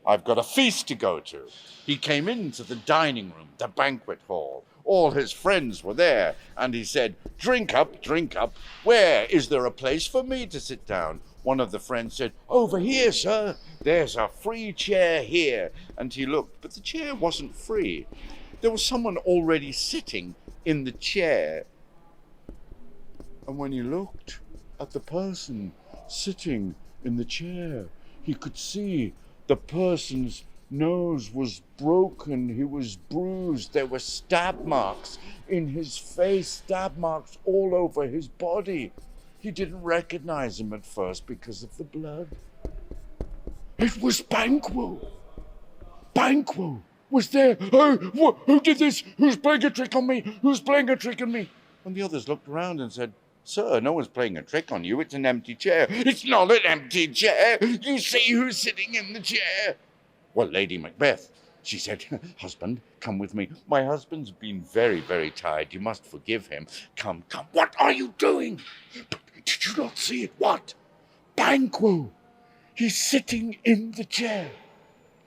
I've got a feast to go to. He came into the dining room, the banquet hall. All his friends were there, and he said, drink up, drink up. Where is there a place for me to sit down? One of the friends said, over here, sir. There's a free chair here. And he looked, but the chair wasn't free. There was someone already sitting in the chair. And when he looked at the person sitting in the chair, he could see the person's nose was broken, he was bruised, there were stab marks in his face, stab marks all over his body. He didn't recognize him at first because of the blood. It was Banquo. Banquo was there. Oh, who did this? Who's playing a trick on me? Who's playing a trick on me? And the others looked around and said, sir, no one's playing a trick on you. It's an empty chair. It's not an empty chair. You see who's sitting in the chair. Well, Lady Macbeth, she said, husband, come with me. My husband's been very, very tired. You must forgive him. Come, come. What are you doing? Did you not see it? What? Banquo. He's sitting in the chair.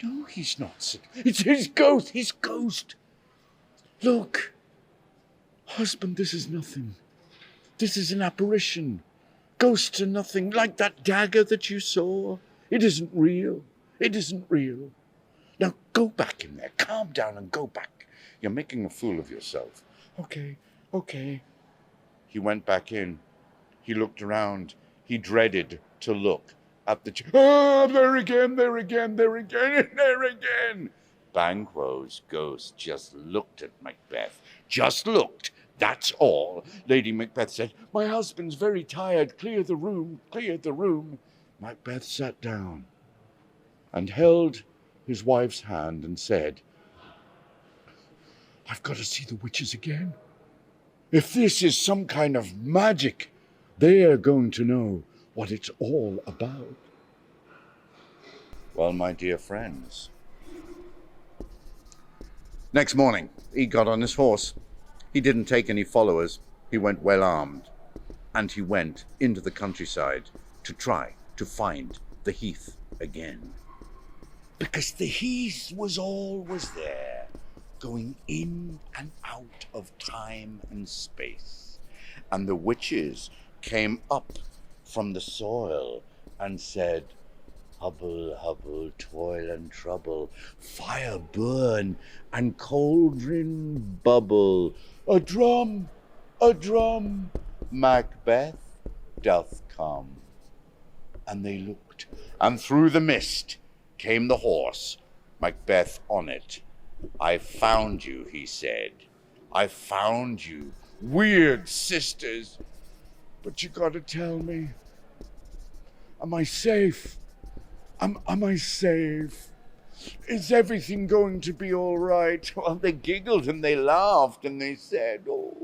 No, he's not sitting. It's his ghost. His ghost. Look. Husband, this is nothing. This is an apparition. Ghosts are nothing. Like that dagger that you saw. It isn't real. It isn't real. Now go back in there. Calm down and go back. You're making a fool of yourself. Okay. He went back in. He looked around. He dreaded to look at the chair. Ah, there again. Banquo's ghost just looked at Macbeth. Just looked. That's all. Lady Macbeth said, my husband's very tired. Clear the room. Macbeth sat down and held his wife's hand and said, I've got to see the witches again. If this is some kind of magic, they're going to know what it's all about. Well, my dear friends, next morning, he got on his horse. He didn't take any followers. He went well armed. And he went into the countryside to try to find the heath again. Because the heath was always there, going in and out of time and space. And the witches came up from the soil and said, hubble, hubble, toil and trouble, fire burn and cauldron bubble. A drum, Macbeth doth come. And they looked, and through the mist came the horse, Macbeth on it. I found you, he said. I found you, weird sisters. But you gotta tell me, am I safe? Am I safe? Is everything going to be all right? Well, they giggled and they laughed and they said, oh,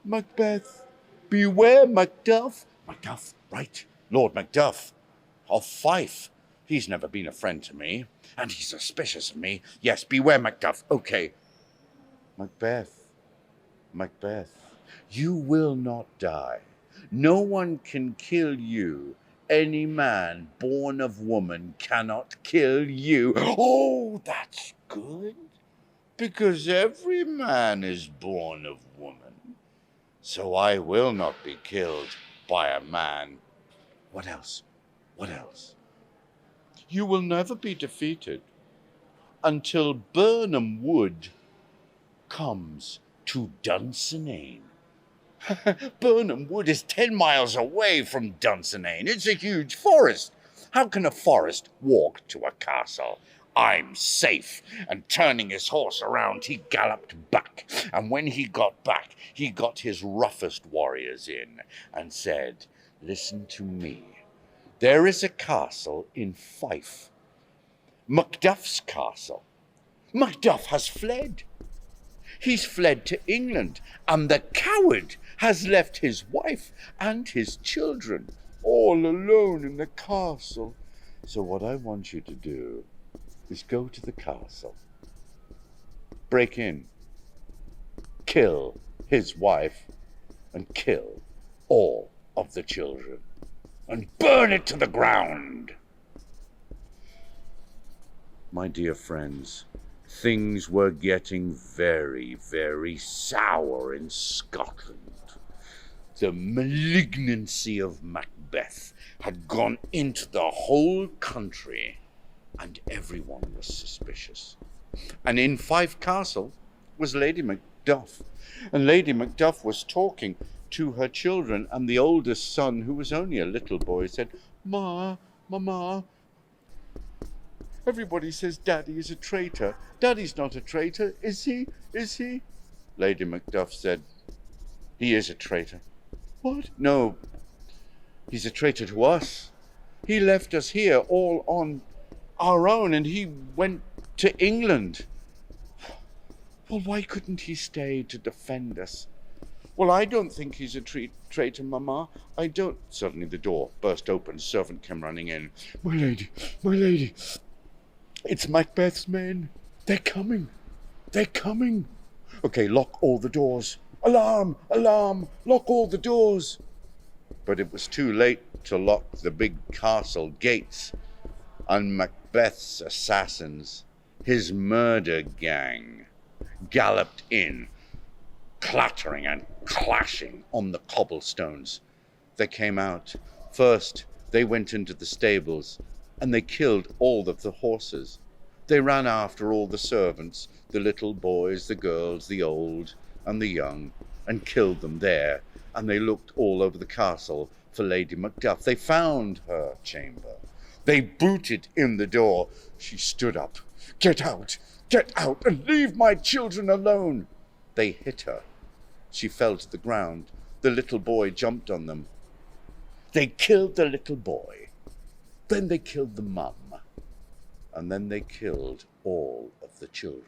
Macbeth, beware Macduff. Macduff, right, Lord Macduff of Fife. He's never been a friend to me, and he's suspicious of me. Yes, beware Macduff. Okay. Macbeth, you will not die. No one can kill you. Any man born of woman cannot kill you. Oh, that's good, because every man is born of woman. So I will not be killed by a man. What else? You will never be defeated until Birnam Wood comes to Dunsinane. Birnam Wood is 10 miles away from Dunsinane. It's a huge forest. How can a forest walk to a castle? I'm safe. And turning his horse around, he galloped back. And when he got back, he got his roughest warriors in and said, listen to me. There is a castle in Fife. Macduff's castle. Macduff has fled. He's fled to England, and the coward has left his wife and his children all alone in the castle. So what I want you to do is go to the castle, break in, kill his wife, and kill all of the children, and burn it to the ground. My dear friends, things were getting very, very sour in Scotland. The malignancy of Macbeth had gone into the whole country, and everyone was suspicious. And in Fife Castle was Lady Macduff, and Lady Macduff was talking to her children, and the oldest son, who was only a little boy, said, Mama, everybody says Daddy is a traitor. Daddy's not a traitor, is he? Is he? Lady Macduff said, he is a traitor. What? No, he's a traitor to us. He left us here all on our own, and he went to England. Well, why couldn't he stay to defend us? Well, I don't think he's a traitor, Mamma. I don't. Suddenly the door burst open. A servant came running in. My lady, it's Macbeth's men. They're coming. Okay, lock all the doors. Alarm, lock all the doors. But it was too late to lock the big castle gates, and Macbeth's assassins, his murder gang, galloped in, clattering and clashing on the cobblestones. They came out. First, they went into the stables, and they killed all of the horses. They ran after all the servants, the little boys, the girls, the old, and the young, and killed them there. And they looked all over the castle for Lady Macduff. They found her chamber. They booted in the door. She stood up. Get out, and leave my children alone. They hit her. She fell to the ground. The little boy jumped on them. They killed the little boy. Then they killed the mum. And then they killed all of the children.